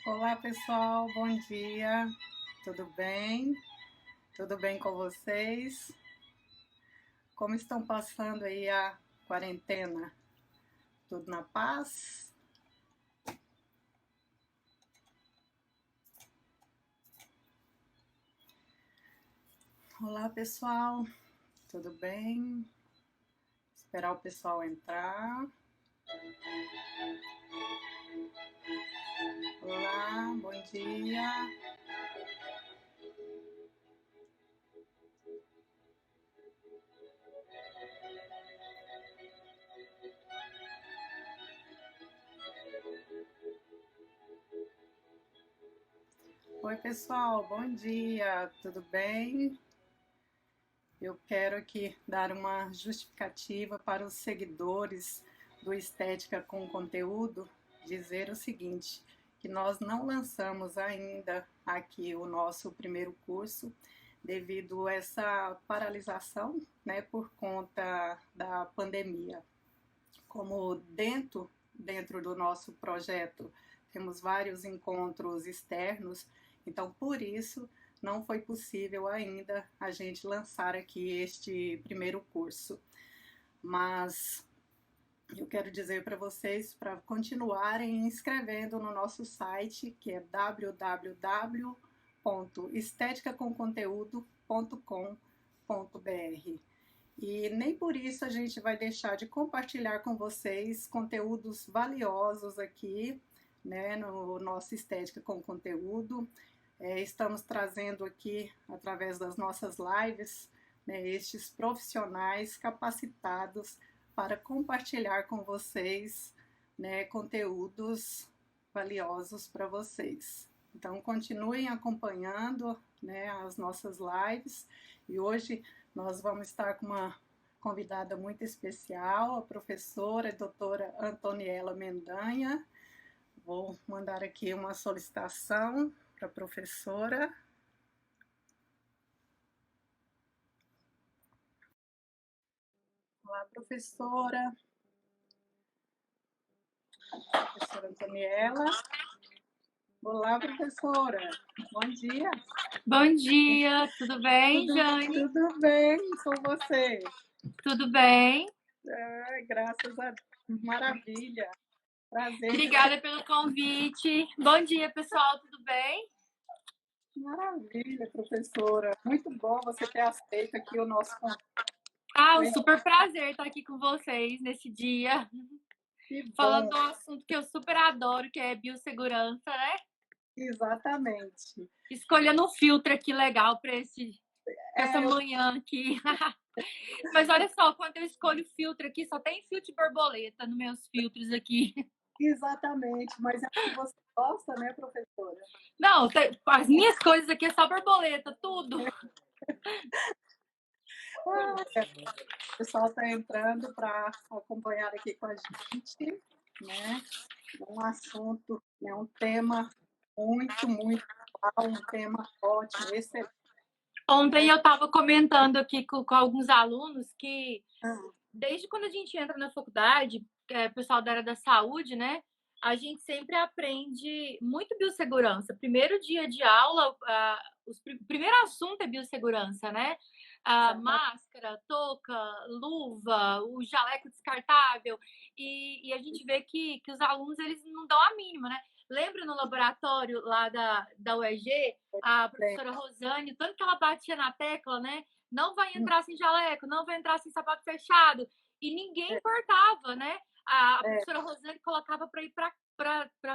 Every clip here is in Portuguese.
Olá, pessoal, bom dia. Tudo bem? Tudo bem com vocês? Como estão passando aí a quarentena? Tudo na paz? Olá, pessoal. Tudo bem? Esperar o pessoal entrar. Olá, bom dia. Oi, pessoal, bom dia. Tudo bem? Eu quero aqui dar uma justificativa para os seguidores do Estética com Conteúdo, dizer o seguinte, que nós não lançamos ainda aqui o nosso primeiro curso devido a essa paralisação, né, por conta da pandemia. Como dentro do nosso projeto temos vários encontros externos, então por isso não foi possível ainda a gente lançar aqui este primeiro curso. Mas eu quero dizer para vocês para continuarem inscrevendo no nosso site, que é www.estéticacomconteúdo.com.br. E nem por isso a gente vai deixar de compartilhar com vocês conteúdos valiosos aqui, né, no nosso Estética com Conteúdo. Estamos trazendo aqui, através das nossas lives, né, estes profissionais capacitados para compartilhar com vocês, né, conteúdos valiosos para vocês. Então, continuem acompanhando, né, as nossas lives. E hoje nós vamos estar com uma convidada muito especial, a professora e doutora Antoniela Mendanha. Vou mandar aqui uma solicitação para a professora. Olá, professora. Professora Antoniela. Olá, professora. Bom dia. Bom dia, tudo bem, Jane? Tudo bem com você? Tudo bem. Graças a Deus. Maravilha. Prazer. Obrigada pelo convite. Bom dia, pessoal, tudo bem? Maravilha, professora. Muito bom você ter aceito aqui o nosso convite. Um super prazer estar aqui com vocês nesse dia. Falando do assunto que eu super adoro, que é biossegurança, né? Exatamente. Escolhendo um filtro aqui legal para essa manhã aqui. Mas olha só, quando eu escolho filtro aqui, só tem filtro de borboleta nos meus filtros aqui. Exatamente, mas é o que você gosta, né, professora? Não, as minhas coisas aqui é só borboleta, tudo. O pessoal está entrando para acompanhar aqui com a gente, né? Um assunto, né, um tema muito legal, um tema ótimo, excelente. Ontem eu estava comentando aqui com alguns alunos que desde quando a gente entra na faculdade, pessoal da área da saúde, né? A gente sempre aprende muito biossegurança. Primeiro dia de aula, o primeiro assunto é biossegurança, né? Máscara, touca, luva, o jaleco descartável. E a gente vê que os alunos eles não dão a mínima, né? Lembra no laboratório lá da UEG, a professora Rosane, tanto que ela batia na tecla, né? Não vai entrar sem jaleco, não vai entrar sem sapato fechado. E ninguém importava, né? A professora Rosane colocava para ir para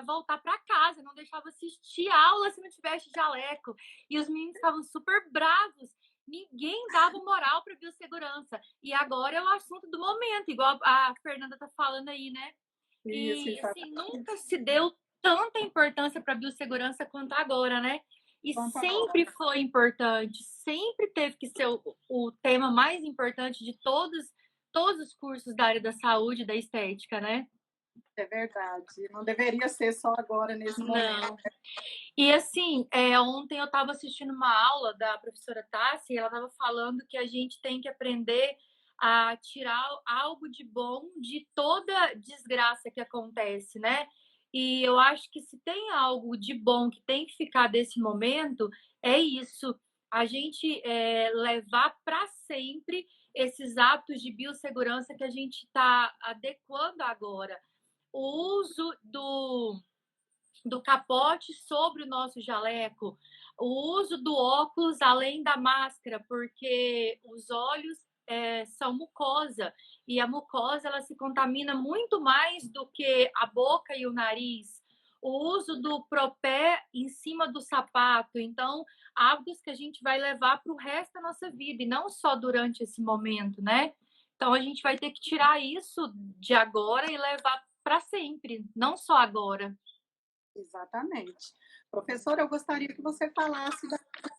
voltar para casa, não deixava assistir aula se não tivesse jaleco. E os meninos estavam super bravos. Ninguém dava moral para biossegurança. E agora é o assunto do momento, igual a Fernanda tá falando aí, né? Isso, E, assim, exatamente. nunca se deu tanta importância para a biossegurança quanto agora, né? E Quanto agora. sempre foi importante, sempre teve que ser o tema mais importante de todos os cursos da área da saúde e da estética, né? É verdade. Não deveria ser só agora, nesse momento. Não. E assim, ontem eu estava assistindo uma aula da professora Tassi e ela estava falando que a gente tem que aprender a tirar algo de bom de toda desgraça que acontece, né? E eu acho que se tem algo de bom que tem que ficar desse momento, é isso. A gente levar para sempre esses hábitos de biossegurança que a gente está adequando agora. O uso do capote sobre o nosso jaleco, o uso do óculos além da máscara, porque os olhos são mucosa e a mucosa ela se contamina muito mais do que a boca e o nariz. O uso do propé em cima do sapato, então hábitos que a gente vai levar para o resto da nossa vida e não só durante esse momento, né? Então a gente vai ter que tirar isso de agora e levar para sempre, não só agora. Exatamente. Professora, eu gostaria que você falasse da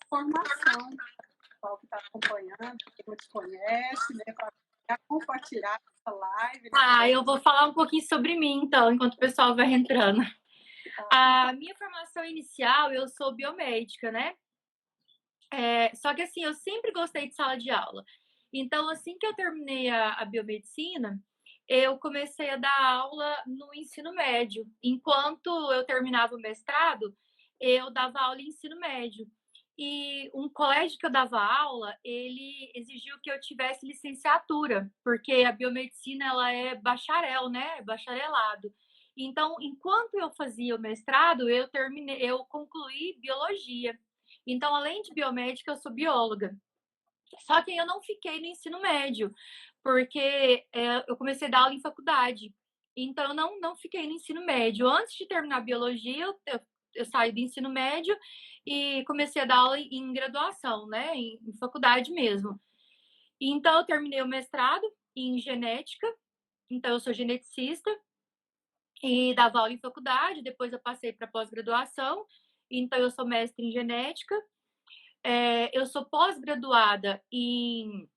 formação, o pessoal que está acompanhando, que não te conhece, né, para compartilhar essa live, né, Ah, eu vou falar um pouquinho sobre mim, então, enquanto o pessoal vai entrando. A minha formação inicial, eu sou biomédica, né? Só que assim, eu sempre gostei de sala de aula. Então, assim que eu terminei a biomedicina, eu comecei a dar aula no ensino médio. Enquanto eu terminava o mestrado, eu dava aula em ensino médio. E um colégio que eu dava aula, ele exigiu que eu tivesse licenciatura, porque a biomedicina ela é bacharel, né? Bacharelado. Então, enquanto eu fazia o mestrado, eu concluí biologia. Então, além de biomédica, eu sou bióloga. Só que eu não fiquei no ensino médio, porque eu comecei a dar aula em faculdade. Então, eu não fiquei no ensino médio. Antes de terminar a biologia, eu saí do ensino médio e comecei a dar aula em graduação, né? Em faculdade mesmo. Então, eu terminei o mestrado em genética. Então, eu sou geneticista e dava aula em faculdade. Depois, eu passei para pós-graduação. Então, eu sou mestre em genética. Eu sou pós-graduada em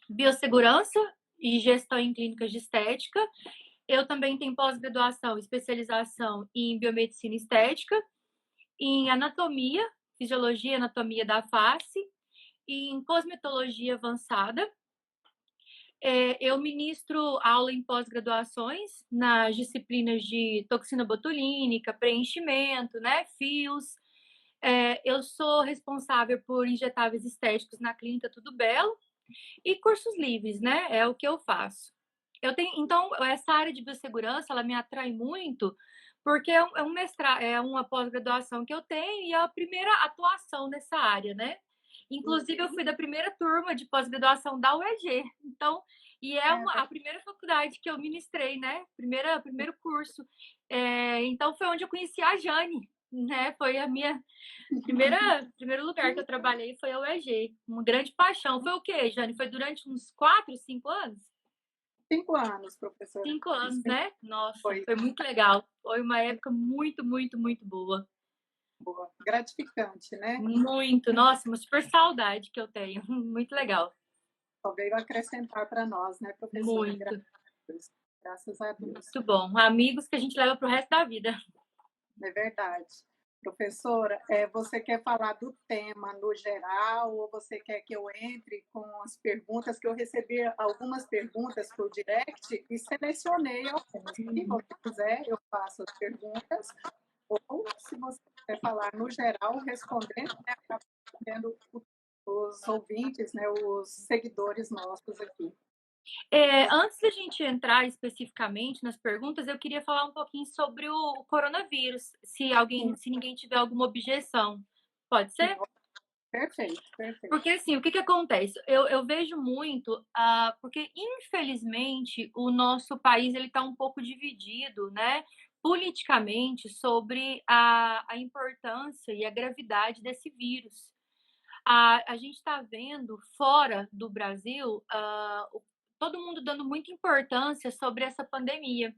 biossegurança e gestão em clínicas de estética. Eu também tenho pós-graduação, especialização em biomedicina estética, em anatomia, fisiologia e anatomia da face, e em cosmetologia avançada. Eu ministro aula em pós-graduações nas disciplinas de toxina botulínica, preenchimento, né, fios. Eu sou responsável por injetáveis estéticos na Clínica Tudo Belo e cursos livres, né? É o que eu faço. Então, essa área de biossegurança, ela me atrai muito, porque é uma pós-graduação que eu tenho e é a primeira atuação nessa área, né? Inclusive, eu fui da primeira turma de pós-graduação da UEG. Então, e a primeira faculdade que eu ministrei, né? Primeiro curso. Então, foi onde eu conheci a Jane, né? Foi a minha primeiro lugar que eu trabalhei foi a UEG. Uma grande paixão. Foi o quê, Jane? Foi durante uns 4, 5 anos? 5 anos, professora. 5 anos, né? Nossa, Foi foi muito legal. Foi uma época muito, muito, muito boa. boa, gratificante, né? Muito. Nossa, uma super saudade que eu tenho. Muito legal. Só veio acrescentar para nós, né, professora? Muito. Graças a Deus. Muito bom. Amigos que a gente leva pro resto da vida. É verdade. Professora, você quer falar do tema no geral ou você quer que eu entre com as perguntas? Que eu recebi algumas perguntas por direct e selecionei algumas. Se você quiser, eu faço as perguntas. Ou, se você quiser falar no geral, respondendo, né, acaba respondendo os ouvintes, né, os seguidores nossos aqui. Antes da gente entrar especificamente nas perguntas, eu queria falar um pouquinho sobre o coronavírus, se ninguém tiver alguma objeção. Pode ser? Perfeito, perfeito. Porque assim, o que acontece? Eu vejo muito, porque infelizmente o nosso país ele está um pouco dividido, né, politicamente sobre a importância e a gravidade desse vírus. A gente está vendo fora do Brasil todo mundo dando muita importância sobre essa pandemia.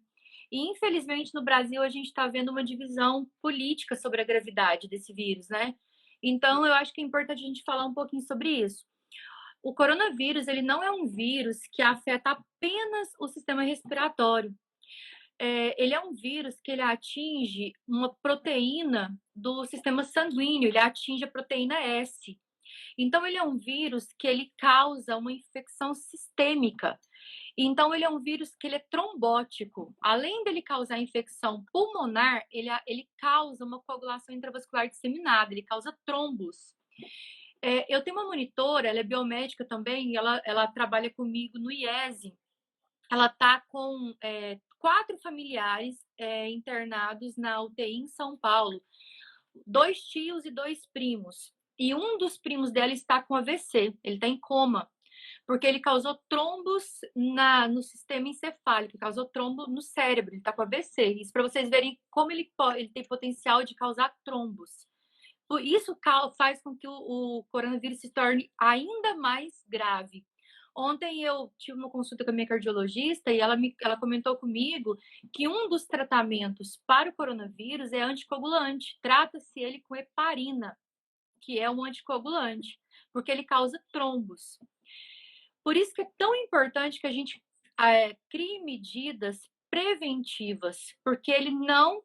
E, infelizmente, no Brasil, a gente está vendo uma divisão política sobre a gravidade desse vírus, né? Então, eu acho que é importante a gente falar um pouquinho sobre isso. O coronavírus, ele não é um vírus que afeta apenas o sistema respiratório. Ele é um vírus que ele atinge uma proteína do sistema sanguíneo, ele atinge a proteína S. Então, ele é um vírus que ele causa uma infecção sistêmica. Então, ele é um vírus que ele é trombótico. Além dele causar infecção pulmonar, ele causa uma coagulação intravascular disseminada, ele causa trombos. Eu tenho uma monitora, ela é biomédica também, ela trabalha comigo no IESE. Ela está com 4 familiares internados na UTI em São Paulo. 2 tios e 2 primos. E um dos primos dela está com AVC, ele está em coma, porque ele causou trombos no sistema encefálico, causou trombo no cérebro, ele está com AVC. Isso para vocês verem como ele tem potencial de causar trombos. Isso faz com que o coronavírus se torne ainda mais grave. Ontem eu tive uma consulta com a minha cardiologista e ela comentou comigo que um dos tratamentos para o coronavírus é anticoagulante. Trata-se ele com heparina, que é um anticoagulante, porque ele causa trombos. Por isso que é tão importante que a gente crie medidas preventivas, porque ele não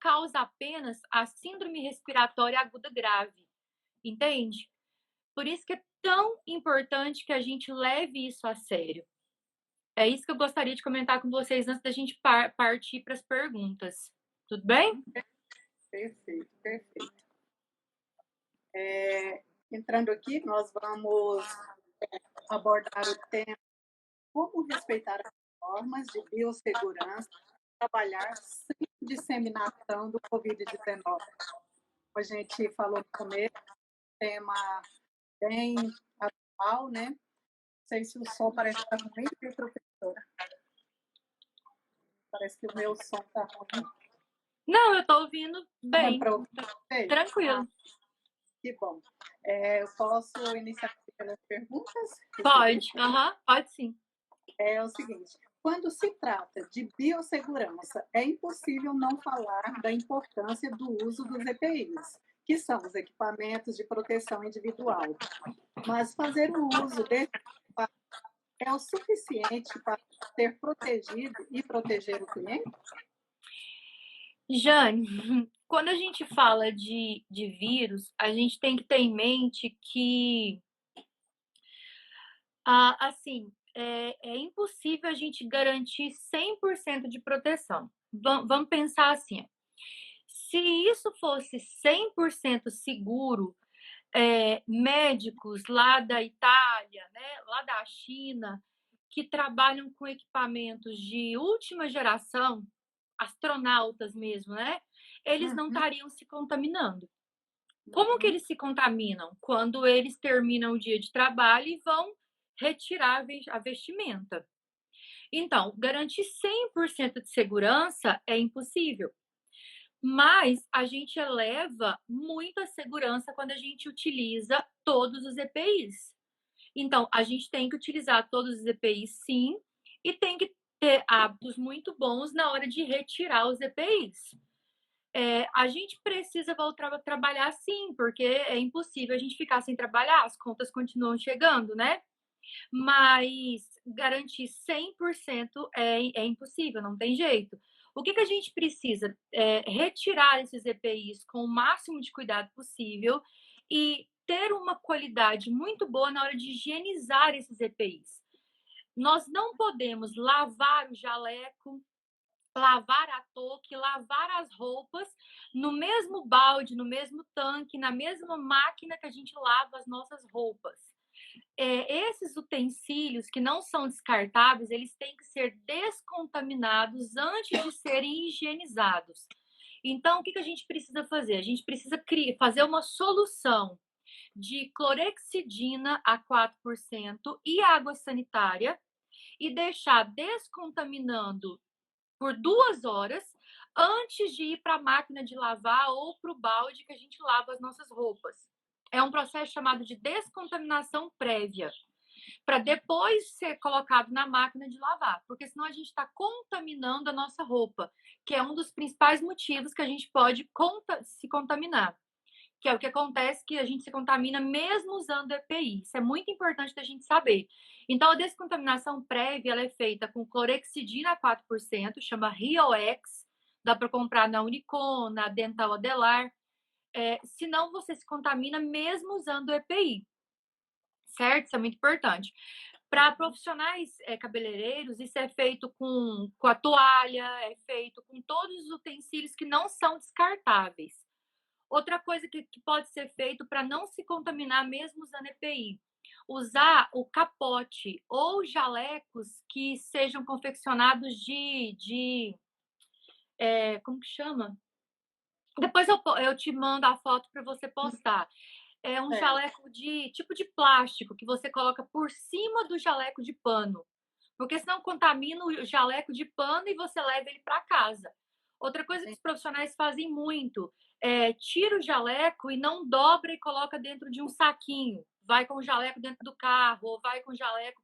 causa apenas a síndrome respiratória aguda grave, entende? Por isso que é tão importante que a gente leve isso a sério. É isso que eu gostaria de comentar com vocês antes da gente partir para as perguntas. Tudo bem? Perfeito, perfeito. Entrando aqui, nós vamos abordar o tema como respeitar as normas de biossegurança e trabalhar sem disseminação do Covid-19. Como a gente falou no começo, tema bem atual, né? Não sei se o som parece estar ruim, professora. Parece que o meu som está ruim. Não, eu estou ouvindo bem. Tranquilo. Que bom. Eu posso iniciar pelas perguntas? Pode, pode sim. É o seguinte, quando se trata de biossegurança, é impossível não falar da importância do uso dos EPIs, que são os equipamentos de proteção individual. Mas fazer o uso desse é o suficiente para ser protegido e proteger o cliente? Jane, quando a gente fala de vírus, a gente tem que ter em mente que, assim, é impossível a gente garantir 100% de proteção. Vamos pensar assim, se isso fosse 100% seguro, médicos lá da Itália, né, lá da China, que trabalham com equipamentos de última geração, astronautas mesmo, né? Eles não estariam se contaminando. Como que eles se contaminam? Quando eles terminam o dia de trabalho e vão retirar a vestimenta. Então, garantir 100% de segurança é impossível. Mas a gente eleva muito a segurança quando a gente utiliza todos os EPIs. Então, a gente tem que utilizar todos os EPIs, sim, e tem que ter hábitos muito bons na hora de retirar os EPIs. A gente precisa voltar a trabalhar, sim, porque é impossível a gente ficar sem trabalhar, as contas continuam chegando, né? Mas garantir 100% é impossível, não tem jeito. O que a gente precisa? Retirar esses EPIs com o máximo de cuidado possível e ter uma qualidade muito boa na hora de higienizar esses EPIs. Nós não podemos lavar o jaleco, lavar a touca, lavar as roupas no mesmo balde, no mesmo tanque, na mesma máquina que a gente lava as nossas roupas. Esses utensílios que não são descartáveis, eles têm que ser descontaminados antes de serem higienizados. Então, o que a gente precisa fazer? A gente precisa fazer uma solução de clorexidina a 4% e água sanitária e deixar descontaminando por 2 horas antes de ir para a máquina de lavar ou para o balde que a gente lava as nossas roupas. É um processo chamado de descontaminação prévia. para depois ser colocado na máquina de lavar, porque senão a gente está contaminando a nossa roupa, que é um dos principais motivos que a gente pode se contaminar, que é o que acontece, que a gente se contamina mesmo usando EPI. Isso é muito importante da gente saber. Então, a descontaminação prévia ela é feita com clorexidina 4%, chama Rioex, dá para comprar na Unicom, na Dental Adelar. Senão, você se contamina mesmo usando EPI, certo? Isso é muito importante. Para profissionais cabeleireiros, isso é feito com a toalha, é feito com todos os utensílios que não são descartáveis. Outra coisa que pode ser feito para não se contaminar mesmo usando EPI, usar o capote ou jalecos que sejam confeccionados como que chama? Depois eu te mando a foto para você postar. É um jaleco de tipo de plástico que você coloca por cima do jaleco de pano, porque senão contamina o jaleco de pano e você leva ele para casa. Outra coisa que os profissionais fazem muito tira o jaleco e não dobra e coloca dentro de um saquinho. Vai com o jaleco dentro do carro ou vai com o jaleco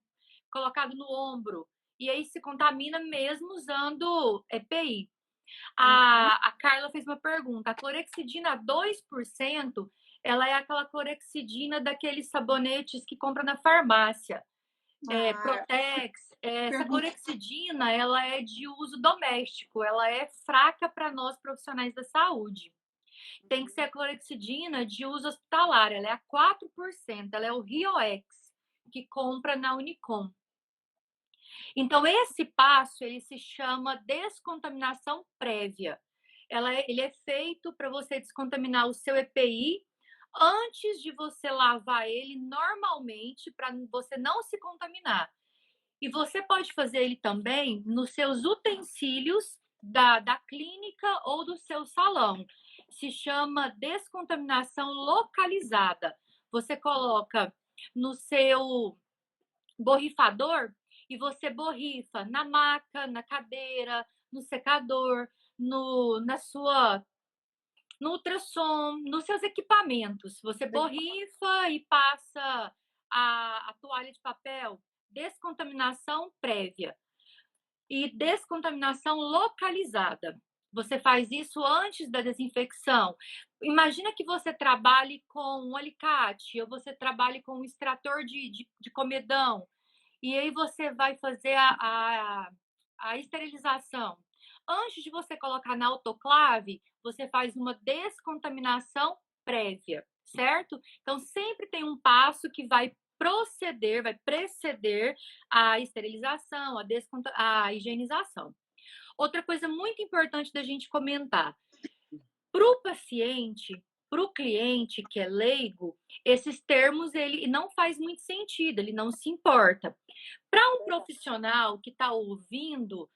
colocado no ombro. E aí se contamina mesmo usando EPI. A Carla fez uma pergunta. A clorexidina 2%, ela é aquela clorexidina daqueles sabonetes que compra na farmácia. Protex. Essa clorexidina, ela é de uso doméstico. Ela é fraca para nós profissionais da saúde. Tem que ser a clorexidina de uso hospitalar. Ela é a 4%. Ela é o Rioex, que compra na Unicom. Então, esse passo, ele se chama descontaminação prévia. Ele é feito para você descontaminar o seu EPI antes de você lavar ele normalmente, para você não se contaminar. E você pode fazer ele também nos seus utensílios da clínica ou do seu salão. Se chama descontaminação localizada. Você coloca no seu borrifador e você borrifa na maca, na cadeira, no secador, no ultrassom, nos seus equipamentos. Você borrifa e passa a toalha de papel. Descontaminação prévia e descontaminação localizada. Você faz isso antes da desinfecção. Imagina que você trabalhe com um alicate ou você trabalhe com um extrator de comedão. E aí você vai fazer a esterilização. Antes de você colocar na autoclave, você faz uma descontaminação prévia, certo? Então, sempre tem um passo que vai preceder a esterilização, a higienização. Outra coisa muito importante da gente comentar. Para o paciente, para o cliente que é leigo, esses termos ele não faz muito sentido, ele não se importa. Para um profissional que está ouvindo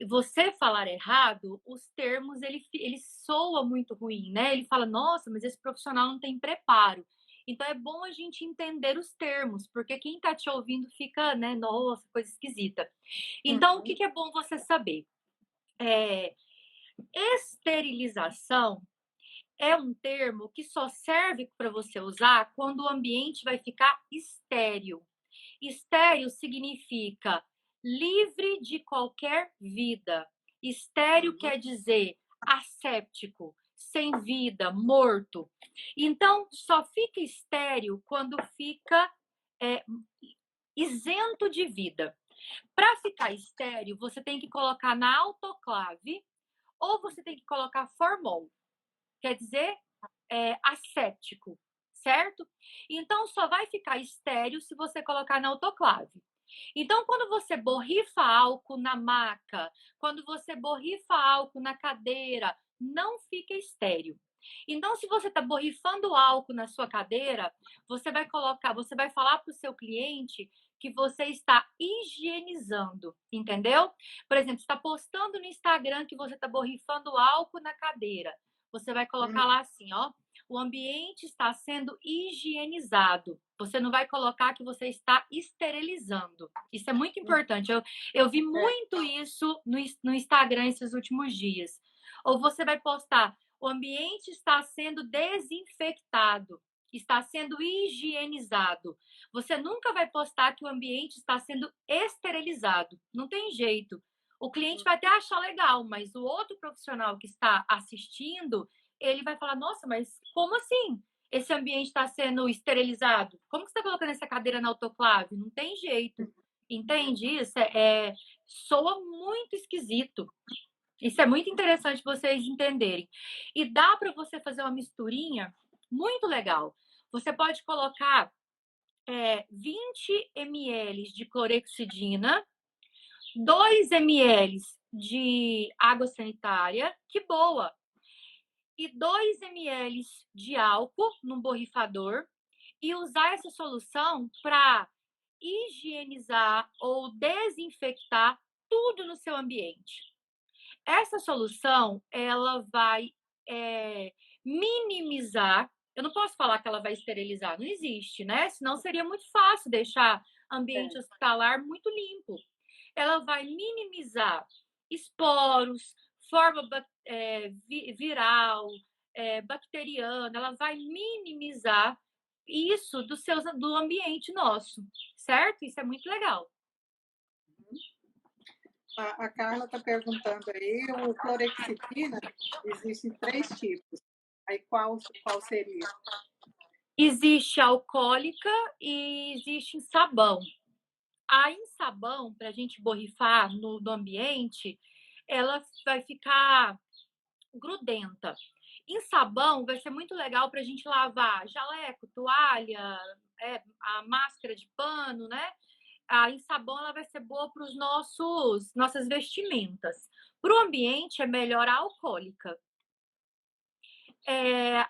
você falar errado, os termos ele soa muito ruim, né? Ele fala, nossa, mas esse profissional não tem preparo. Então é bom a gente entender os termos, porque quem está te ouvindo fica, né? Nossa, coisa esquisita. Então, o que é bom você saber? Esterilização é um termo que só serve para você usar quando o ambiente vai ficar estéril. Estéril significa livre de qualquer vida. Estéril quer dizer asséptico, sem vida, morto. Então, só fica estéril quando fica isento de vida. Para ficar estéril, você tem que colocar na autoclave ou você tem que colocar formol. Quer dizer, asséptico, certo? Então, só vai ficar estéril se você colocar na autoclave. Então, quando você borrifa álcool na maca, quando você borrifa álcool na cadeira, não fica estéril. Então, se você está borrifando álcool na sua cadeira, você vai falar para o seu cliente que você está higienizando, entendeu? Por exemplo, você está postando no Instagram que você está borrifando álcool na cadeira. Você vai colocar lá assim, ó, o ambiente está sendo higienizado. Você não vai colocar que você está esterilizando. Isso é muito importante. Eu vi muito isso no Instagram esses últimos dias. Ou você vai postar, o ambiente está sendo desinfectado. está sendo higienizado. Você nunca vai postar que o ambiente está sendo esterilizado. Não tem jeito. O cliente vai até achar legal, mas o outro profissional que está assistindo, ele vai falar: nossa, mas como assim? Esse ambiente está sendo esterilizado? Como que você está colocando essa cadeira na autoclave? Não tem jeito. Entende isso? Soa muito esquisito. Isso é muito interessante vocês entenderem. E dá para você fazer uma misturinha muito legal. Você pode colocar 20 ml de clorexidina, 2 ml de água sanitária, que boa, e 2 ml de álcool num borrifador e usar essa solução para higienizar ou desinfectar tudo no seu ambiente. Essa solução, ela vai minimizar. Eu não posso falar que ela vai esterilizar, não existe, né? Senão seria muito fácil deixar ambiente hospitalar muito limpo. Ela vai minimizar esporos, forma viral, bacteriana, ela vai minimizar isso do ambiente nosso, certo? Isso é muito legal. A Carla está perguntando aí, o clorexidina, existem 3 tipos. Aí qual seria? Existe alcoólica e existe em sabão. A em sabão, para a gente borrifar no ambiente, ela vai ficar grudenta. Em sabão, vai ser muito legal para a gente lavar jaleco, toalha, a máscara de pano, né? Em sabão, ela vai ser boa para os nossas vestimentas. Para o ambiente, é melhor a alcoólica.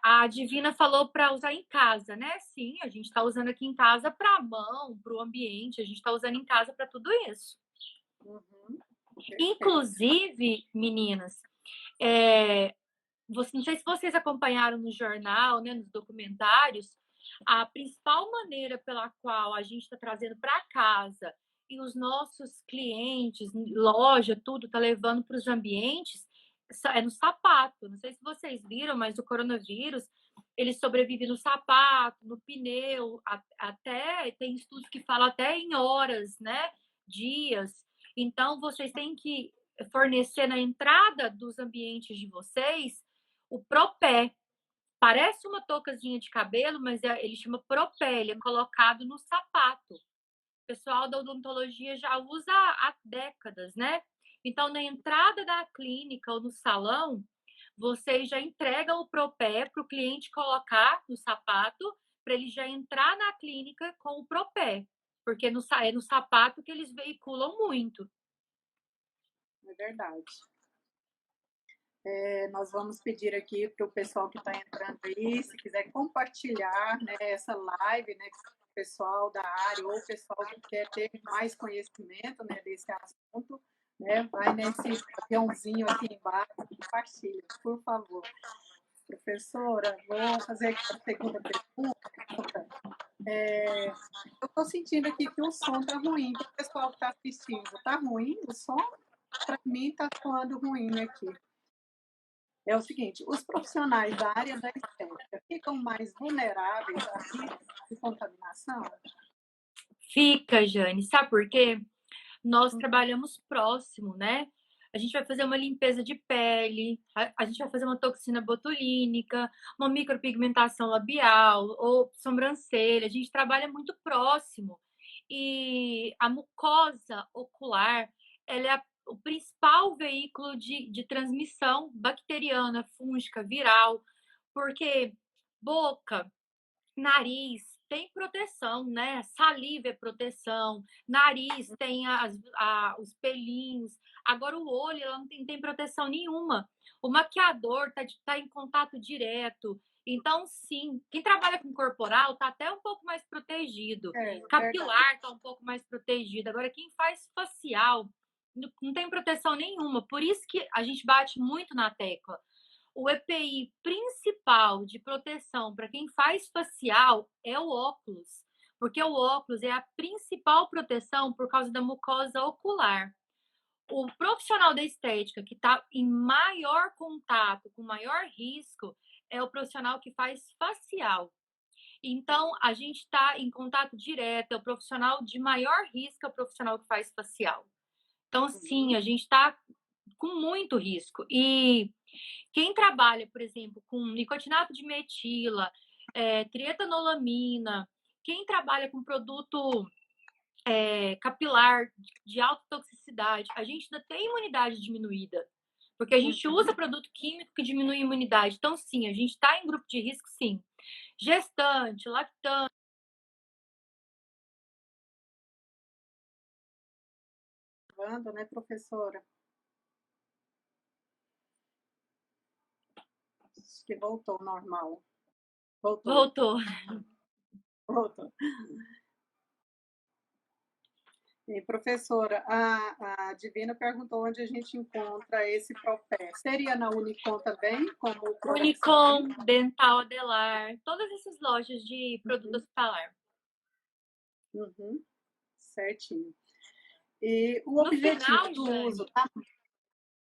A Divina falou para usar em casa, né? Sim, a gente está usando aqui em casa para a mão, para o ambiente, a gente está usando em casa para tudo isso. Uhum. Inclusive, meninas, não sei se vocês acompanharam no jornal, né, nos documentários, a principal maneira pela qual a gente está trazendo para casa e os nossos clientes, loja, tudo, está levando para os ambientes, é no sapato. Não sei se vocês viram, mas o coronavírus, ele sobrevive no sapato, no pneu, até tem estudos que falam até em horas, né? Dias. Então, vocês têm que fornecer na entrada dos ambientes de vocês o propé. Parece uma toucazinha de cabelo, mas ele chama propé, ele é colocado no sapato. O pessoal da odontologia já usa há décadas, né? Então, na entrada da clínica ou no salão, você já entrega o propé para o cliente colocar no sapato, para ele já entrar na clínica com o propé, porque é no sapato que eles veiculam muito. É verdade. Nós vamos pedir aqui para o pessoal que está entrando aí, se quiser compartilhar, né, essa live, né, com o pessoal da área ou o pessoal que quer ter mais conhecimento, né, desse assunto, né, vai nesse aviãozinho aqui embaixo e compartilha, por favor. Professora, vou fazer aqui a segunda pergunta. Eu estou sentindo aqui que o som está ruim, para o pessoal que está assistindo. Está ruim o som? Para mim está soando ruim aqui. É o seguinte, os profissionais da área da estética ficam mais vulneráveis a risco de contaminação? Fica, Jane. Sabe por quê? Nós trabalhamos próximo, né? A gente vai fazer uma limpeza de pele, a gente vai fazer uma toxina botulínica, uma micropigmentação labial ou sobrancelha. A gente trabalha muito próximo. E a mucosa ocular, ela é o principal veículo de transmissão bacteriana, fúngica, viral, porque boca, nariz tem proteção, né? Saliva é proteção, nariz tem os pelinhos. Agora o olho ela não tem proteção nenhuma. O maquiador tá em contato direto. Então, sim, quem trabalha com corporal está até um pouco mais protegido. Capilar está um pouco mais protegido. Agora, quem faz facial não tem proteção nenhuma. Por isso que a gente bate muito na tecla. O EPI principal de proteção para quem faz facial é o óculos, porque o óculos é a principal proteção por causa da mucosa ocular. O profissional da estética que está em maior contato, com maior risco, é o profissional que faz facial. Então, a gente está em contato direto, é o profissional de maior risco, é o profissional que faz facial. Então, sim, a gente está com muito risco. E quem trabalha, por exemplo, com nicotinato de metila, trietanolamina, quem trabalha com produto capilar de alta toxicidade, a gente ainda tem imunidade diminuída. Porque a gente usa produto químico que diminui a imunidade. Então, sim, a gente está em grupo de risco, sim. Gestante, lactante. Gravando, né, professora? Acho que voltou ao normal. Voltou. Voltou. E, professora, a Divina perguntou onde a gente encontra esse Propé. Seria na Unicom também, como o Unicom, Dental Adelar, todas essas lojas de produto hospitalar. Certinho. E o No objetivo final, do Jane, uso, tá?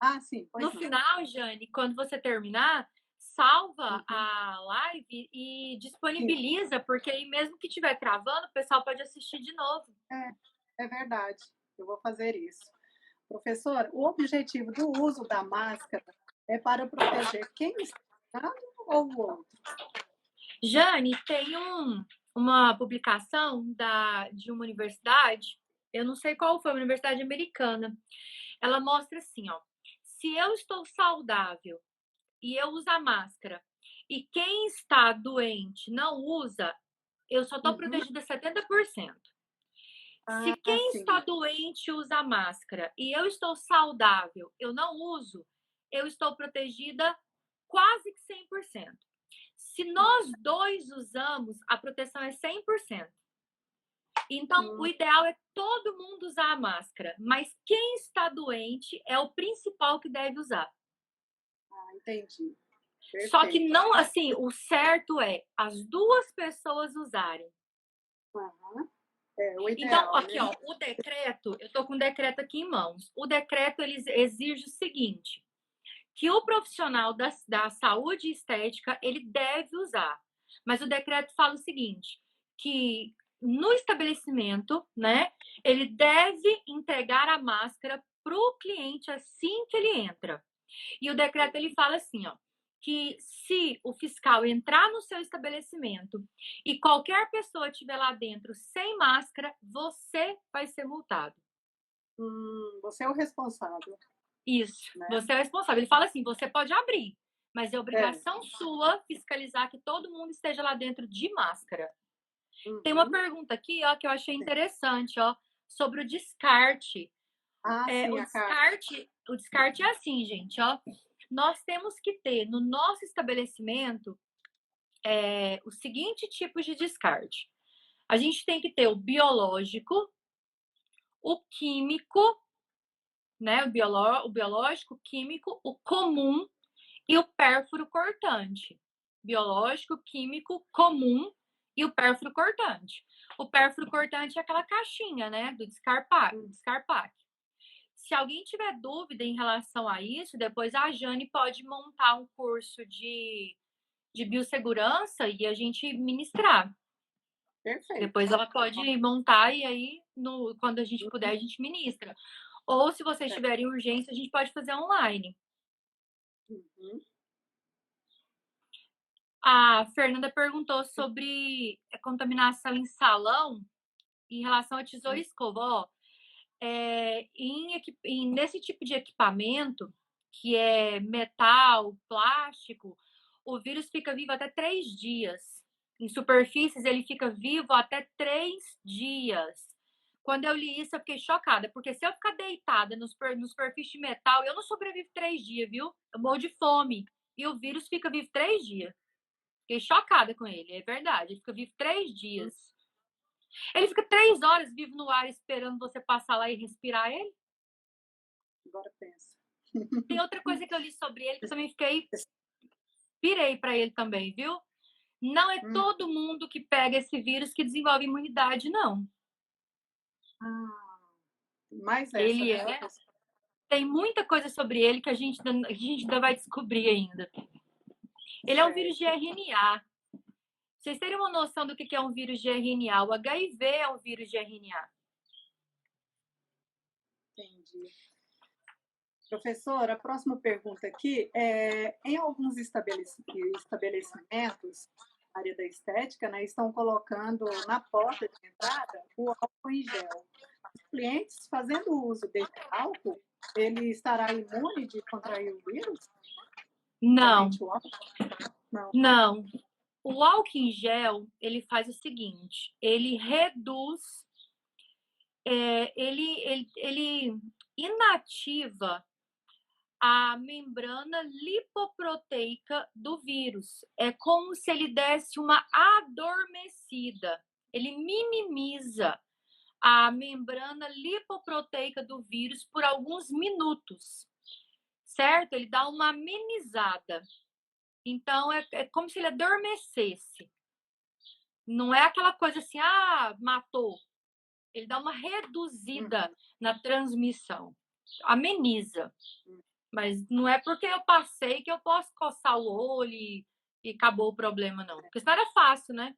Ah, sim, no final, Jane, quando você terminar, salva a live e disponibiliza, porque aí mesmo que estiver travando, o pessoal pode assistir de novo. É verdade. Eu vou fazer isso. Professor, o objetivo do uso da máscara é para proteger quem está usando ou o outro? Jane, tem uma publicação de uma universidade, eu não sei qual foi, uma universidade americana. Ela mostra assim, ó, se eu estou saudável e eu uso a máscara e quem está doente não usa, eu só estou protegida 70%. Se quem está doente usa a máscara e eu estou saudável, eu não uso, eu estou protegida quase que 100%. Se nós dois usamos, a proteção é 100%. Então, o ideal é todo mundo usar a máscara, mas quem está doente é o principal que deve usar. Entendi. Perfeito. Só que não, assim, o certo é as duas pessoas usarem. O ideal, então, aqui, né? ó, o decreto, eu tô com o decreto aqui em mãos. O decreto, ele exige o seguinte, que o profissional da saúde estética, ele deve usar. Mas o decreto fala o seguinte, que no estabelecimento, né, ele deve entregar a máscara para o cliente assim que ele entra. E o decreto, ele fala assim, ó, que se o fiscal entrar no seu estabelecimento e qualquer pessoa estiver lá dentro sem máscara, você vai ser multado. Você é o responsável. Isso, né? Você é o responsável. Ele fala assim, você pode abrir, mas é obrigação sua fiscalizar que todo mundo esteja lá dentro de máscara. Tem uma pergunta aqui, ó, que eu achei interessante, ó, sobre o descarte. O descarte é assim, gente, ó. Nós temos que ter no nosso estabelecimento o seguinte tipo de descarte. A gente tem que ter o biológico, o químico, né? O biológico, o químico, o comum e o pérfuro cortante. Biológico, químico, comum e o pérfuro cortante. O pérfuro cortante é aquela caixinha, né? Do Descarpac. Se alguém tiver dúvida em relação a isso, depois a Jane pode montar um curso de biossegurança e a gente ministrar. Perfeito. Depois ela pode montar e aí, quando a gente puder, a gente ministra. Ou se vocês tiverem urgência, a gente pode fazer online. A Fernanda perguntou sobre a contaminação em salão em relação a tesoura e escova. Ó, nesse tipo de equipamento, que é metal, plástico, o vírus fica vivo até 3 dias. Em superfícies, ele fica vivo até 3 dias. Quando eu li isso, eu fiquei chocada, porque se eu ficar deitada nos superfícies de metal, eu não sobrevivo 3 dias, viu? Eu morro de fome. E o vírus fica vivo 3 dias. Fiquei chocada com ele, é verdade. Ele fica vivo 3 dias. Ele fica 3 horas vivo no ar esperando você passar lá e respirar ele. Agora pensa. Tem outra coisa que eu li sobre ele que eu também pirei para ele também, viu? Não é todo mundo que pega esse vírus que desenvolve imunidade, não. Mas ele tem muita coisa sobre ele que a gente ainda vai descobrir ainda. Ele é um vírus de RNA. vocês terem uma noção do que é um vírus de RNA. O HIV é um vírus de RNA. Entendi. Professora, a próxima pergunta aqui é: em alguns estabelecimentos, na área da estética, né, estão colocando na porta de entrada o álcool em gel. Os clientes fazendo uso desse álcool, ele estará imune de contrair o vírus? Não, Somente o álcool? Não. não. O álcool em gel, ele faz o seguinte, ele reduz, ele inativa a membrana lipoproteica do vírus. É como se ele desse uma adormecida. Ele minimiza a membrana lipoproteica do vírus por alguns minutos, certo? Ele dá uma amenizada. Então, é como se ele adormecesse. Não é aquela coisa assim, matou. Ele dá uma reduzida na transmissão. Ameniza. Mas não é porque eu passei que eu posso coçar o olho e acabou o problema, não. Porque senão era fácil, né?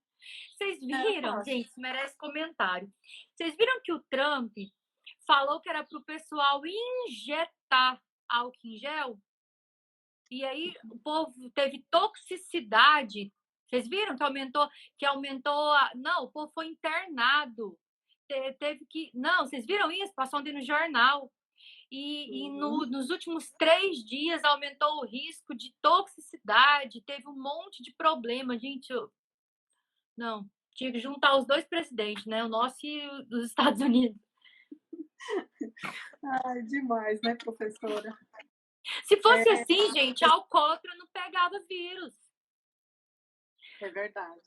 Vocês viram, gente, isso merece comentário. Vocês viram que o Trump falou que era para o pessoal injetar álcool em gel? E aí o povo teve toxicidade. Vocês viram que aumentou Não, o povo foi internado. Teve que... Não, vocês viram isso? Passou ontem no jornal. E nos últimos 3 dias aumentou o risco de toxicidade, teve um monte de problema, gente. Não, tinha que juntar os 2 presidentes, né? O nosso e o dos Estados Unidos. Ai, demais, né, professora? Se fosse assim, gente, a alcoólatra não pegava vírus. É verdade.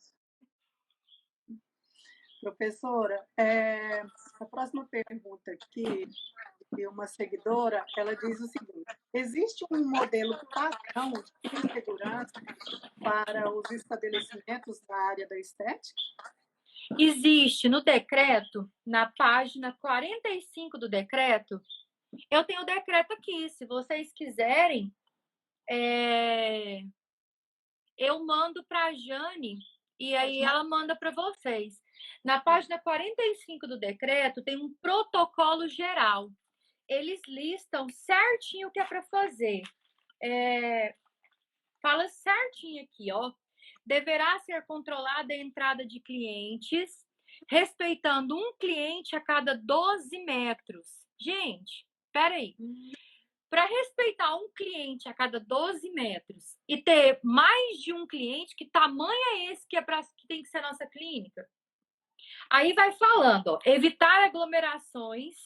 Professora, a próxima pergunta aqui, de uma seguidora, ela diz o seguinte: existe um modelo padrão de segurança para os estabelecimentos da área da estética? Existe no decreto, na página 45 do decreto, eu tenho o decreto aqui, se vocês quiserem, eu mando para a Jane e aí ela manda para vocês. Na página 45 do decreto tem um protocolo geral. Eles listam certinho o que é para fazer. Fala certinho aqui, ó. Deverá ser controlada a entrada de clientes, respeitando um cliente a cada 12 metros. Gente, peraí. Para respeitar um cliente a cada 12 metros e ter mais de um cliente, que tamanho é esse que tem que ser nossa clínica? Aí vai falando, ó, evitar aglomerações,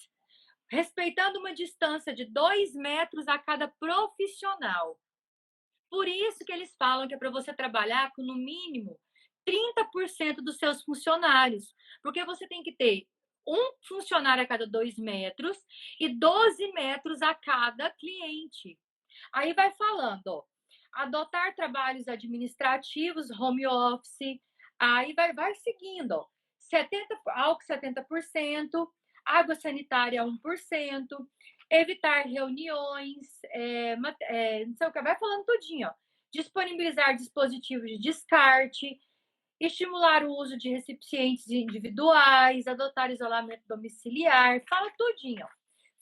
respeitando uma distância de 2 metros a cada profissional. Por isso que eles falam que é para você trabalhar com, no mínimo, 30% dos seus funcionários. Porque você tem que ter um funcionário a cada 2 metros e 12 metros a cada cliente. Aí vai falando, ó, adotar trabalhos administrativos, home office, aí vai seguindo, ó, álcool 70%, água sanitária 1%, evitar reuniões, não sei o que, vai falando tudinho, ó. Disponibilizar dispositivos de descarte, estimular o uso de recipientes individuais, adotar isolamento domiciliar, fala tudinho.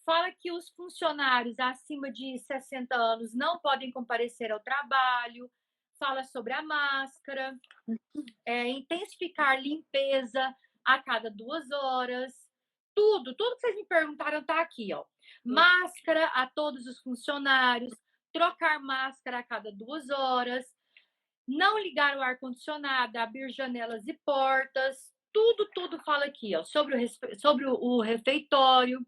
Fala que os funcionários acima de 60 anos não podem comparecer ao trabalho, fala sobre a máscara, intensificar limpeza a cada 2 horas, tudo que vocês me perguntaram tá aqui, ó. Máscara a todos os funcionários, trocar máscara a cada 2 horas, não ligar o ar-condicionado, abrir janelas e portas, tudo fala aqui, ó, sobre o refeitório.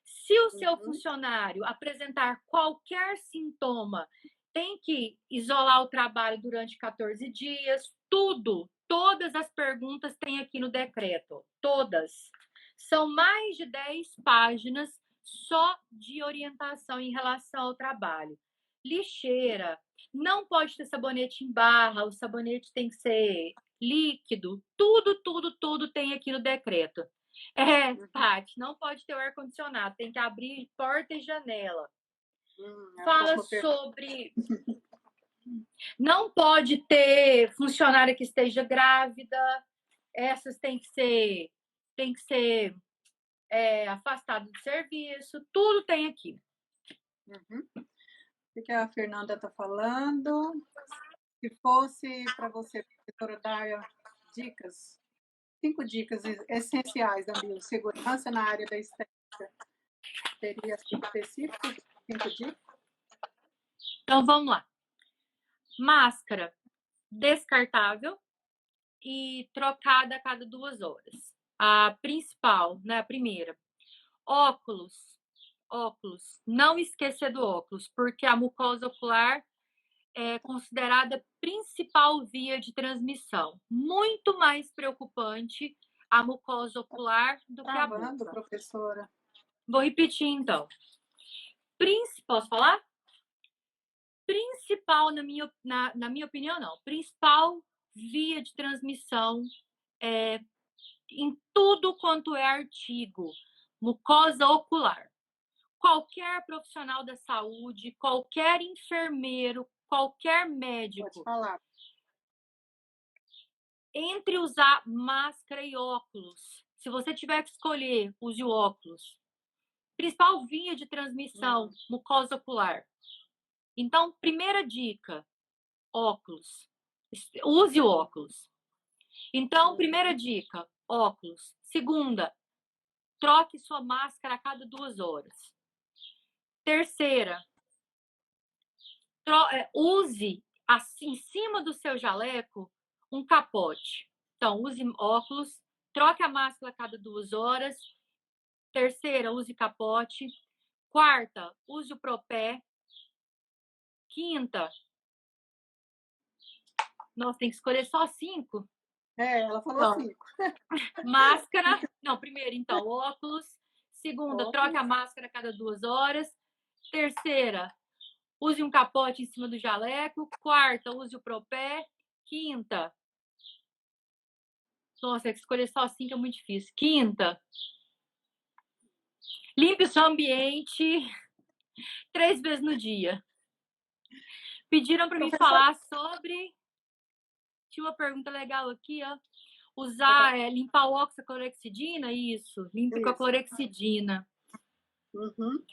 Se o seu funcionário apresentar qualquer sintoma, tem que isolar o trabalho durante 14 dias, todas as perguntas tem aqui no decreto, todas. São mais de 10 páginas só de orientação em relação ao trabalho. Lixeira, não pode ter sabonete em barra, o sabonete tem que ser líquido, tudo tem aqui no decreto. Paty, não pode ter o ar-condicionado, tem que abrir porta e janela. Fala sobre Não pode ter funcionária que esteja grávida. Essas tem que ser afastado do serviço. Tudo tem aqui. Uhum. O que a Fernanda está falando? Se fosse para você, professora, dar dicas, 5 dicas essenciais da biossegurança na área da estética, teria específico 5 dicas? Então, vamos lá. Máscara descartável e trocada a cada 2 horas. A principal, né? A primeira. Óculos. Óculos. Não esquecer do óculos, porque a mucosa ocular é considerada a principal via de transmissão. Muito mais preocupante a mucosa ocular do que a Travando, boca. professora. Vou repetir, então. Posso falar? Principal, na minha opinião, não. Principal via de transmissão em tudo quanto é artigo. Mucosa ocular. Qualquer profissional da saúde, qualquer enfermeiro, qualquer médico. Pode falar. Entre usar máscara e óculos, se você tiver que escolher, use o óculos. Principal via de transmissão, mucosa ocular. Então, primeira dica, óculos. Use o óculos. Então, primeira dica, óculos. Segunda, troque sua máscara a cada 2 horas. Terceira, use assim, em cima do seu jaleco um capote. Então, use óculos, troque a máscara a cada 2 horas. Terceira, use capote. Quarta, use o propé. Quinta, nossa, tem que escolher só 5. Ela falou Então, 5. máscara. Não, primeiro, então, óculos. Segunda, Óculos. troque a máscara a cada 2 horas. Terceira, use um capote em cima do jaleco. Quarta, use o propé. Quinta, nossa, tem que escolher só 5 é muito difícil. Quinta, limpe o seu ambiente 3 vezes no dia. Pediram para mim falar sobre. Tinha uma pergunta legal aqui, ó. Limpar o óxido clorexidina? Isso, limpe com a clorexidina. Uhum.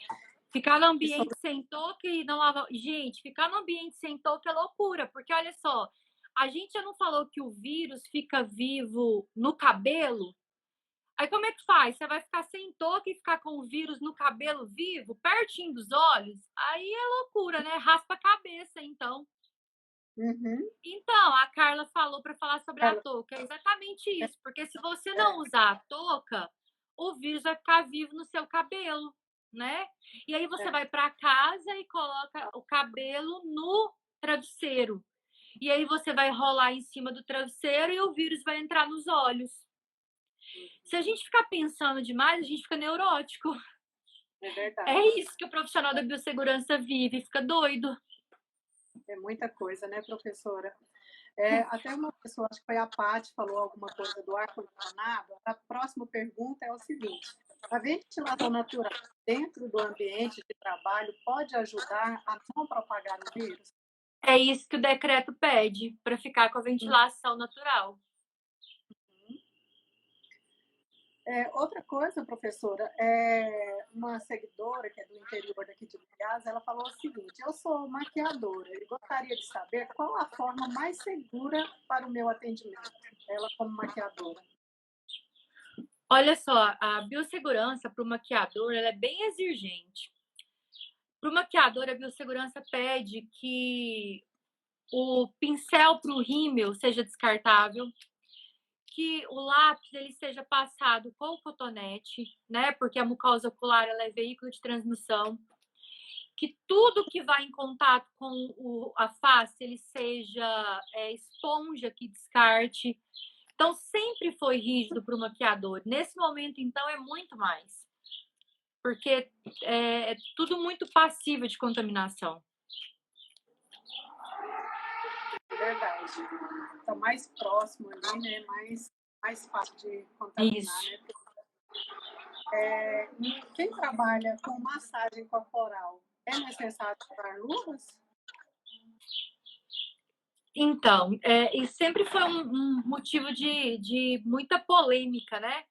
Ficar no ambiente sem toque e não lavar. Gente, ficar no ambiente sem toque é loucura, porque olha só, a gente já não falou que o vírus fica vivo no cabelo? Aí como é que faz? Você vai ficar sem toque e ficar com o vírus no cabelo vivo, pertinho dos olhos? Aí é loucura, né? Raspa a cabeça, então. Uhum. Então, a Carla falou para falar sobre a touca. É exatamente isso. Porque se você não usar a touca, o vírus vai ficar vivo no seu cabelo, né? E aí você vai para casa e coloca o cabelo no travesseiro. E aí você vai rolar em cima do travesseiro e o vírus vai entrar nos olhos. Se a gente ficar pensando demais, a gente fica neurótico. É verdade. É isso que o profissional da biossegurança vive, fica doido. É muita coisa, né, professora? Até uma pessoa, acho que foi a Paty, falou alguma coisa do ar-condicionado. A próxima pergunta é o seguinte: a ventilação natural dentro do ambiente de trabalho pode ajudar a não propagar o vírus? É isso que o decreto pede, para ficar com a ventilação natural. Outra coisa, professora, uma seguidora que é do interior daqui de Goiás, ela falou o seguinte: eu sou maquiadora e gostaria de saber qual a forma mais segura para o meu atendimento, ela como maquiadora. Olha só, a biossegurança para o maquiador ela é bem exigente. Para o maquiador, a biossegurança pede que o pincel para o rímel seja descartável, que o lápis ele seja passado com cotonete, né? Porque a mucosa ocular ela é veículo de transmissão. Que tudo que vai em contato com a face ele seja esponja que descarte. Então, sempre foi rígido para o maquiador. Nesse momento, então, é muito mais. Porque é tudo muito passível de contaminação. Verdade. Então, mais próximo ali, né? Mais fácil de contaminar, Isso. né? Quem trabalha com massagem corporal, é necessário usar luvas? Então, e sempre foi um motivo de muita polêmica, né?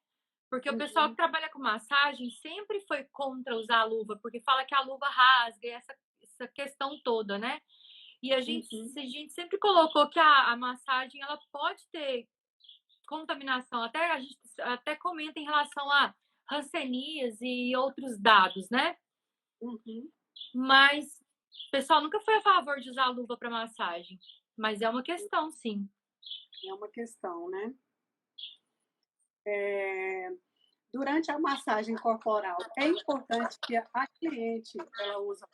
Porque o pessoal que Uhum, trabalha com massagem sempre foi contra usar a luva, porque fala que a luva rasga, e essa questão toda, né? E uhum. a gente sempre colocou que a massagem ela pode ter contaminação. Até a gente até comenta em relação a rancenias e outros dados, né? Uhum. Mas o pessoal nunca foi a favor de usar luva para massagem. Mas é uma questão, sim. É uma questão, né? É, durante a massagem corporal, é importante que a cliente ela use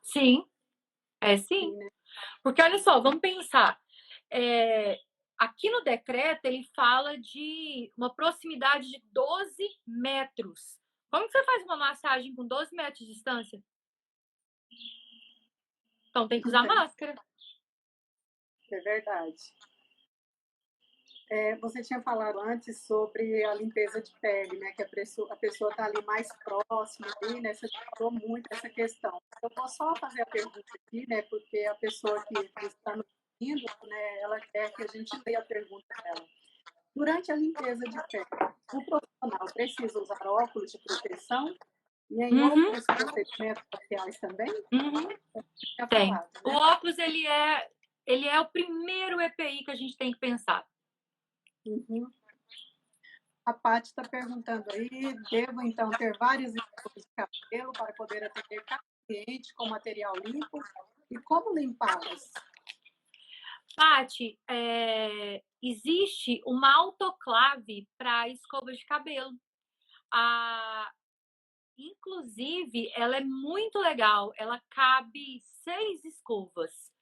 Sim, é sim. assim, né? Porque olha só, vamos pensar. É, aqui no decreto ele fala de uma proximidade de 12 metros. Como que você faz uma massagem com 12 metros de distância? Então tem que usar máscara. É verdade. Você tinha falado antes sobre a limpeza de pele, né? Que a pessoa está ali mais próxima, ali, né? Você falou muito dessa questão. Eu vou só fazer a pergunta aqui, né? Porque a pessoa que está nos ouvindo, né? Ela quer que a gente leia a pergunta dela. Durante a limpeza de pele, o profissional precisa usar óculos de proteção e em Uhum, outros procedimentos faciais também? uhum, Tinha tem. falado, O né? óculos, ele é o primeiro EPI que a gente tem que pensar. Uhum. A Paty está perguntando aí, devo então ter vários escovas de cabelo para poder atender cada cliente com material limpo? E como limpá-los? Paty, existe uma autoclave para escova de cabelo. A, inclusive, ela é muito legal. Ela cabe 6 escovas.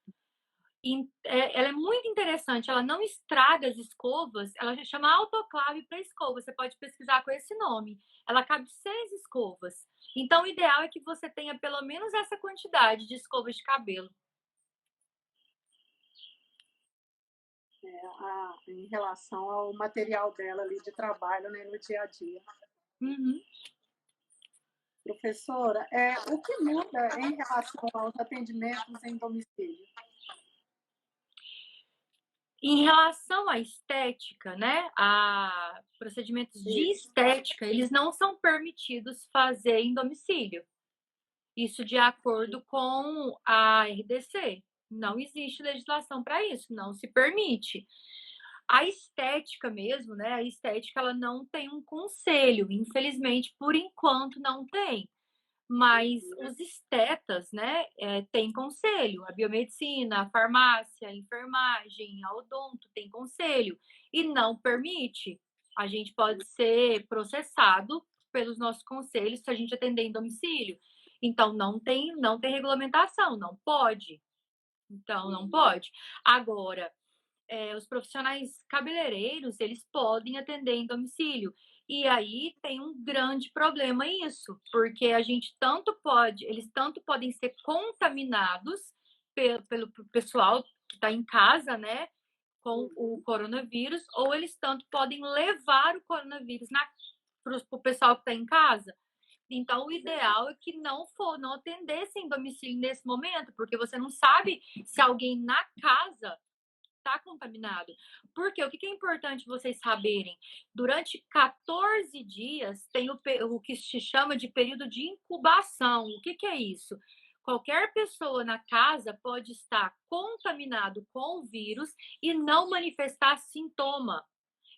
Ela é muito interessante. Ela não estraga as escovas. Ela já chama autoclave para escova. Você pode pesquisar com esse nome. Ela cabe 6 escovas. Então, o ideal é que você tenha pelo menos essa quantidade de escovas de cabelo. Em relação ao material dela ali de trabalho, né, no dia a dia. Uhum. Professora, o que muda em relação aos atendimentos em domicílio? Em relação à estética, né, a procedimentos de Isso. estética, eles não são permitidos fazer em domicílio. Isso de acordo com a RDC. Não existe legislação para isso, não se permite. A estética mesmo, né? A estética ela não tem um conselho, infelizmente, por enquanto não tem. Mas os estetas, né, têm conselho. A biomedicina, a farmácia, a enfermagem, a odonto tem conselho e não permite. A gente pode ser processado pelos nossos conselhos se a gente atender em domicílio. Então não tem regulamentação, não pode. Então não pode. Agora, os profissionais cabeleireiros, eles podem atender em domicílio. E aí tem um grande problema isso, porque eles tanto podem ser contaminados pelo pessoal que está em casa, né, com o Uhum. coronavírus, ou eles tanto podem levar o coronavírus para o pessoal que está em casa. Então, o ideal é que não atendesse em domicílio nesse momento, porque você não sabe se alguém na casa está contaminado. Porque o que é importante vocês saberem? Durante 14 dias tem o que se chama de período de incubação. O que é isso? Qualquer pessoa na casa pode estar contaminado com o vírus e não manifestar sintoma.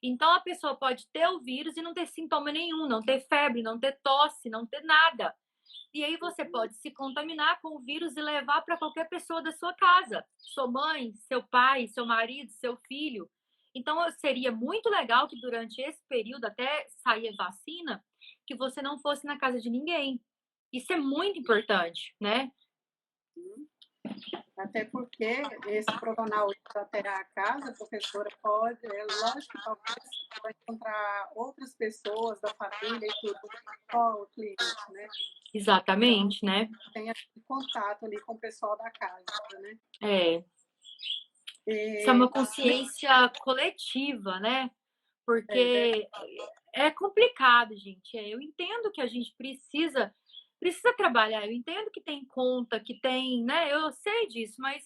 Então a pessoa pode ter o vírus e não ter sintoma nenhum, não ter febre, não ter tosse, não ter nada. E aí você pode se contaminar com o vírus e levar para qualquer pessoa da sua casa, sua mãe, seu pai, seu marido, seu filho. Então seria muito legal que durante esse período, até sair a vacina, que você não fosse na casa de ninguém. Isso é muito importante, né? Até porque esse profissional até a casa, a professora pode, lógico que talvez vai encontrar outras pessoas da família e tudo, só o cliente, né? Então, Exatamente, né? tem aquele contato ali com o pessoal da casa, né? É. Isso é E, uma consciência coletiva, né? é Porque verdade. é complicado, gente. Eu entendo que a gente precisa trabalhar. Eu entendo que tem conta, que tem, né? Eu sei disso, mas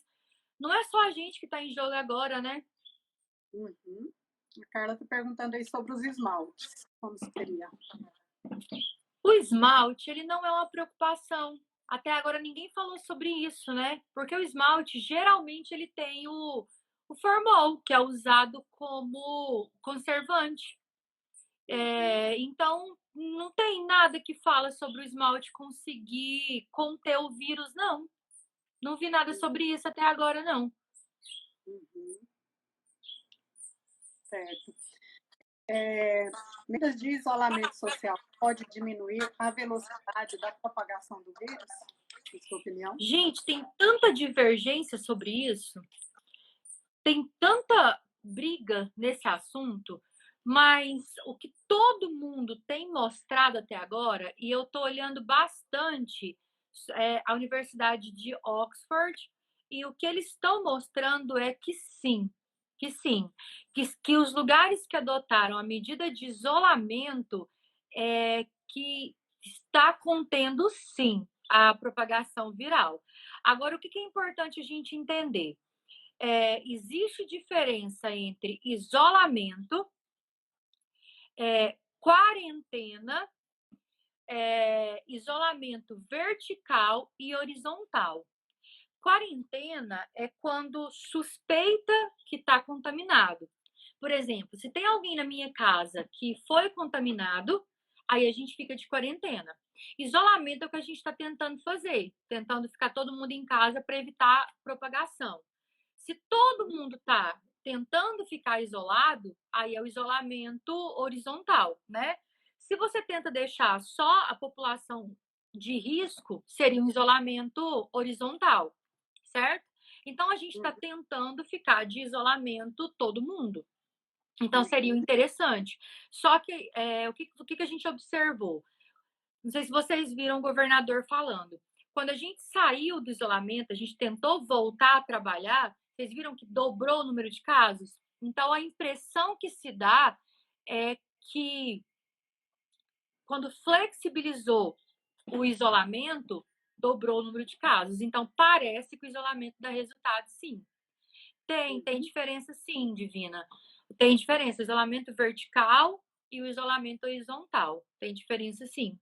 não é só a gente que está em jogo agora, né? Uhum. A Carla está perguntando aí sobre os esmaltes. Como seria? O esmalte, ele não é uma preocupação. Até agora ninguém falou sobre isso, né? Porque o esmalte, geralmente, ele tem o formol, que é usado como conservante. Então, não tem nada que fala sobre o esmalte conseguir conter o vírus, não. Não vi nada sobre isso até agora, não. Uhum. Certo. Medidas de isolamento social pode diminuir a velocidade da propagação do vírus, na sua opinião? Gente, tem tanta divergência sobre isso, tem tanta briga nesse assunto, mas o que todo mundo tem mostrado até agora, e eu estou olhando bastante a Universidade de Oxford, e o que eles estão mostrando é que sim, que os lugares que adotaram a medida de isolamento que está contendo sim a propagação viral. Agora, o que é importante a gente entender? Existe diferença entre isolamento, quarentena, isolamento vertical e horizontal. Quarentena é quando suspeita que está contaminado. Por exemplo, se tem alguém na minha casa que foi contaminado, aí a gente fica de quarentena. Isolamento é o que a gente está tentando fazer, tentando ficar todo mundo em casa para evitar propagação. Se todo mundo está tentando ficar isolado, aí é o isolamento horizontal, né? Se você tenta deixar só a população de risco, seria um isolamento horizontal, certo? Então a gente está tentando ficar de isolamento todo mundo. Então seria interessante. Só que o que a gente observou? Não sei se vocês viram o governador falando. Quando a gente saiu do isolamento, a gente tentou voltar a trabalhar, vocês viram que dobrou o número de casos? Então, a impressão que se dá é que quando flexibilizou o isolamento, dobrou o número de casos. Então, parece que o isolamento dá resultado, sim. Tem diferença, sim, Divina. Tem diferença, o isolamento vertical e o isolamento horizontal. Tem diferença, sim.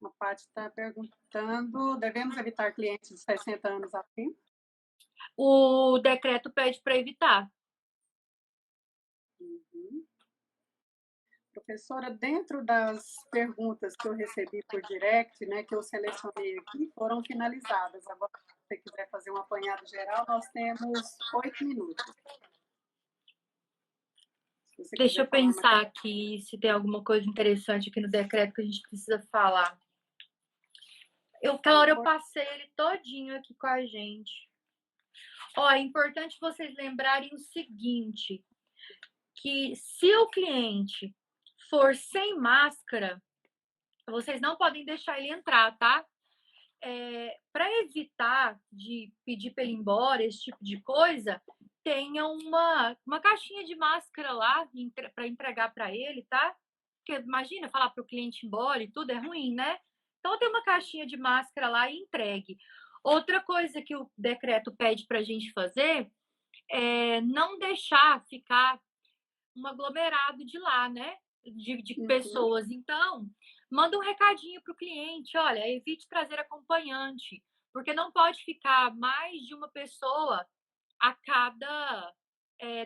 A Paty está perguntando: devemos evitar clientes de 60 anos acima? O decreto pede para evitar. Uhum. Professora, dentro das perguntas que eu recebi por direct, né, que eu selecionei aqui, foram finalizadas. Agora, se você quiser fazer um apanhado geral, nós temos 8 minutos. Deixa eu pensar aqui se tem alguma coisa interessante aqui no decreto que a gente precisa falar. Aquela hora eu passei ele todinho aqui com a gente. É importante vocês lembrarem o seguinte, que se o cliente for sem máscara, vocês não podem deixar ele entrar, tá? Para evitar de pedir para ele ir embora, esse tipo de coisa, tenha uma caixinha de máscara lá para entregar para ele, tá? Porque imagina falar para o cliente ir embora e tudo é ruim, né? Então tem uma caixinha de máscara lá e entregue. Outra coisa que o decreto pede para a gente fazer é não deixar ficar um aglomerado de lá, né? De pessoas. Então, manda um recadinho para o cliente: olha, evite trazer acompanhante, porque não pode ficar mais de uma pessoa a cada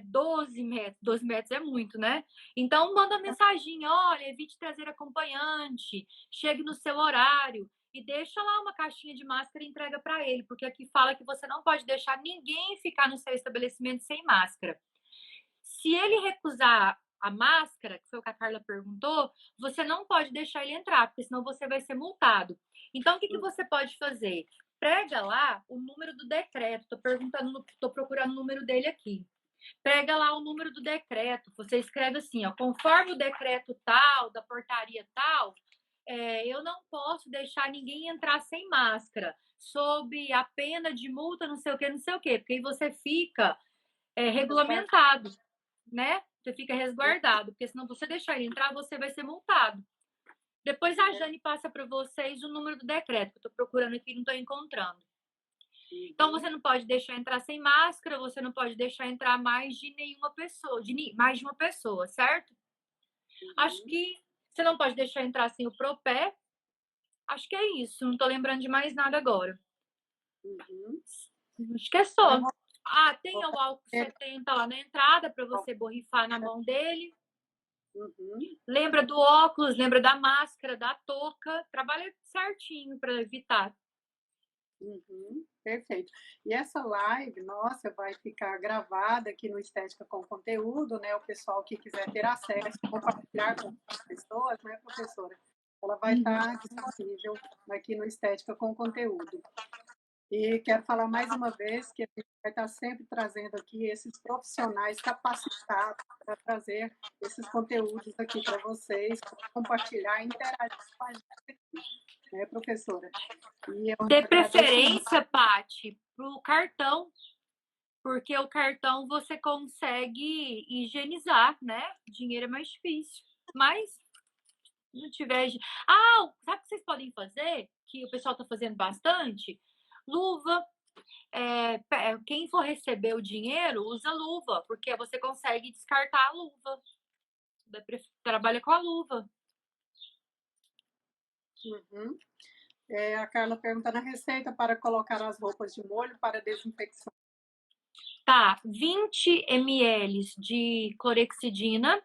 12 metros. 12 metros é muito, né? Então, manda mensagem: olha, evite trazer acompanhante, chegue no seu horário. E deixa lá uma caixinha de máscara e entrega para ele, porque aqui fala que você não pode deixar ninguém ficar no seu estabelecimento sem máscara. Se ele recusar a máscara, que foi o que a Carla perguntou, você não pode deixar ele entrar, porque senão você vai ser multado. Então, o que você pode fazer? Prega lá o número do decreto. Estou procurando o número dele aqui. Pega lá o número do decreto. Você escreve assim, conforme o decreto tal, da portaria tal, eu não posso deixar ninguém entrar sem máscara, sob a pena de multa, não sei o quê, porque aí você fica regulamentado, né? Você fica resguardado, porque senão você deixar ele entrar, você vai ser multado. Depois a Jane passa para vocês o número do decreto, que eu estou procurando aqui e não estou encontrando. Então, você não pode deixar entrar sem máscara, você não pode deixar entrar mais de nenhuma pessoa, mais de uma pessoa, certo? Acho que você não pode deixar entrar sem o propé. Acho que é isso. Não tô lembrando de mais nada agora. Acho que é só. Ah, tem o álcool 70 lá na entrada para você borrifar na mão dele. Lembra do óculos, lembra da máscara, da touca. Trabalha certinho para evitar. Perfeito. E essa live, nossa, vai ficar gravada aqui no Estética com Conteúdo, né? O pessoal que quiser ter acesso, compartilhar com as pessoas, né, professora? Ela vai estar disponível aqui no Estética com Conteúdo. E quero falar mais uma vez que a gente vai estar sempre trazendo aqui esses profissionais capacitados para trazer esses conteúdos aqui para vocês, para compartilhar e interagir com a gente aqui, né, professora? Ter preferência, Paty, para o cartão, porque o cartão você consegue higienizar, né? Dinheiro é mais difícil. Mas se não tiver. Ah, sabe o que vocês podem fazer? Que o pessoal está fazendo bastante? Luva. Quem for receber o dinheiro, usa luva, porque você consegue descartar a luva. Trabalha com a luva. A Carla pergunta na receita para colocar as roupas de molho para desinfecção. Tá, 20 ml de clorexidina,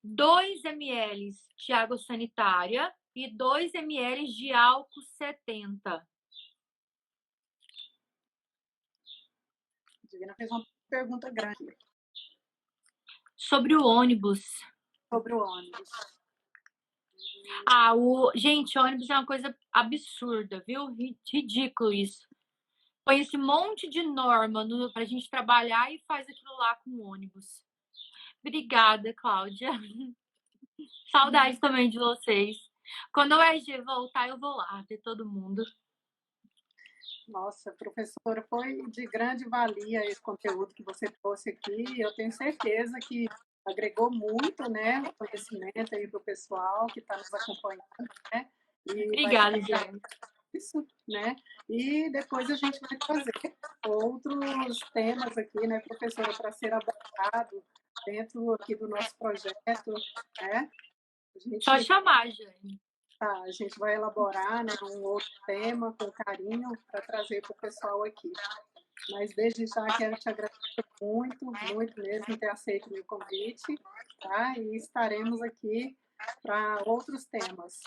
2 ml de água sanitária e 2 ml de álcool 70. Divina fez uma pergunta grande. Sobre o ônibus. Sobre o ônibus. Gente, ônibus é uma coisa absurda, viu? Ridículo isso. Põe esse monte de norma pra gente trabalhar e faz aquilo lá com o ônibus. Obrigada, Cláudia. Saudade também de vocês. Quando o RG voltar, eu vou lá ver todo mundo. Nossa, professora, foi de grande valia esse conteúdo que você trouxe aqui. Eu tenho certeza que agregou muito, né, conhecimento aí para o pessoal que está nos acompanhando, né? Obrigada, Guilherme. Isso, né? E depois a gente vai fazer outros temas aqui, né, professora, para ser abordado dentro aqui do nosso projeto, né? Só chamar, Jane. Tá, a gente vai elaborar, né, um outro tema com carinho para trazer para o pessoal aqui. Mas desde já quero te agradecer muito, muito mesmo ter aceito o meu convite, tá? E estaremos aqui para outros temas.